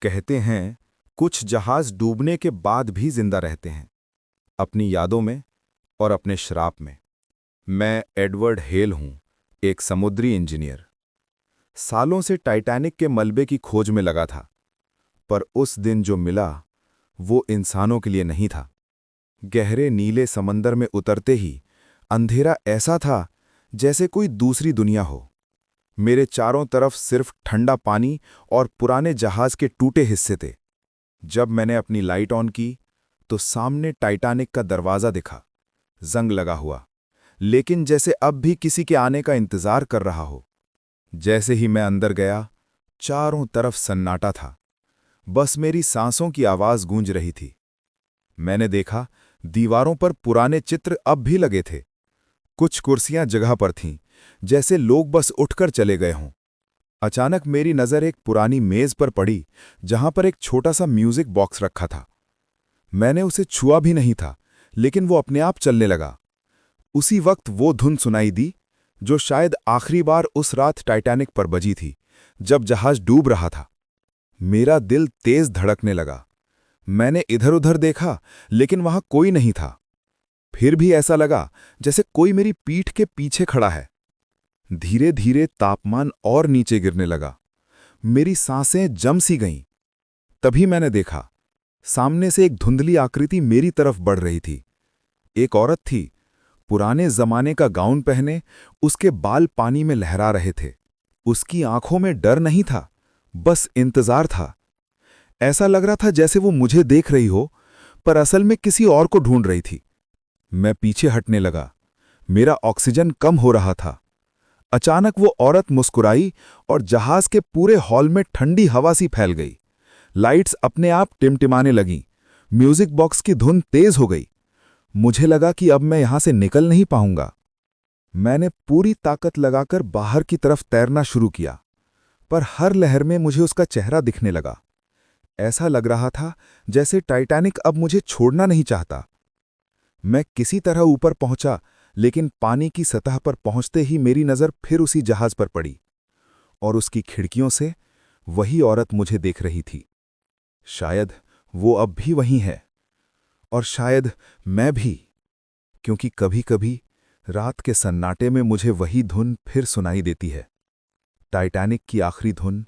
कहते हैं, कुछ जहाज डूबने के बाद भी जिंदा रहते हैं, अपनी यादों में और अपने श्राप में। मैं एडवर्ड हेल हूं, एक समुद्री इंजीनियर। सालों से टाइटैनिक के मलबे की खोज में लगा था, पर उस दिन जो मिला वो इंसानों के लिए नहीं था। गहरे नीले समंदर में उतरते ही अंधेरा ऐसा था जैसे कोई दूसरी दुनिया हो। मेरे चारों तरफ सिर्फ ठंडा पानी और पुराने जहाज के टूटे हिस्से थे। जब मैंने अपनी लाइट ऑन की तो सामने टाइटैनिक का दरवाजा दिखा, जंग लगा हुआ, लेकिन जैसे अब भी किसी के आने का इंतजार कर रहा हो। जैसे ही मैं अंदर गया, चारों तरफ सन्नाटा था, बस मेरी सांसों की आवाज गूंज रही थी। मैंने देखा, दीवारों पर पुराने चित्र अब भी लगे थे। कुछ कुर्सियां जगह पर थीं, जैसे लोग बस उठकर चले गए हों। अचानक मेरी नज़र एक पुरानी मेज पर पड़ी, जहां पर एक छोटा सा म्यूजिक बॉक्स रखा था। मैंने उसे छुआ भी नहीं था, लेकिन वो अपने आप चलने लगा। उसी वक्त वो धुन सुनाई दी जो शायद आखिरी बार उस रात टाइटैनिक पर बजी थी, जब जहाज डूब रहा था। मेरा दिल तेज धड़कने लगा। मैंने इधर-उधर देखा, लेकिन वहां कोई नहीं था। फिर भी ऐसा लगा जैसे कोई मेरी पीठ के पीछे खड़ा है। धीरे धीरे तापमान और नीचे गिरने लगा। मेरी सांसें जम सी गईं। तभी मैंने देखा, सामने से एक धुंधली आकृति मेरी तरफ बढ़ रही थी। एक औरत थी, पुराने जमाने का गाउन पहने, उसके बाल पानी में लहरा रहे थे। उसकी आंखों में डर नहीं था, बस इंतजार था। ऐसा लग रहा था जैसे वो मुझे देख रही हो, पर असल में किसी और को ढूंढ रही थी। मैं पीछे हटने लगा। मेरा ऑक्सीजन कम हो रहा था। अचानक वो औरत मुस्कुराई और जहाज के पूरे हॉल में ठंडी हवा सी फैल गई। लाइट्स अपने आप टिमटिमाने लगीं। म्यूजिक बॉक्स की धुन तेज हो गई। मुझे लगा कि अब मैं यहां से निकल नहीं पाऊंगा। मैंने पूरी ताकत लगाकर बाहर की तरफ तैरना शुरू किया, पर हर लहर में मुझे उसका चेहरा दिखने लगा। ऐसा लग रहा था जैसे टाइटैनिक अब मुझे छोड़ना नहीं चाहता। मैं किसी तरह ऊपर पहुंचा, लेकिन पानी की सतह पर पहुंचते ही मेरी नज़र फिर उसी जहाज पर पड़ी, और उसकी खिड़कियों से वही औरत मुझे देख रही थी। शायद वो अब भी वहीं है, और शायद मैं भी, क्योंकि कभी-कभी रात के सन्नाटे में मुझे वही धुन फिर सुनाई देती है। टाइटैनिक की आखिरी धुन,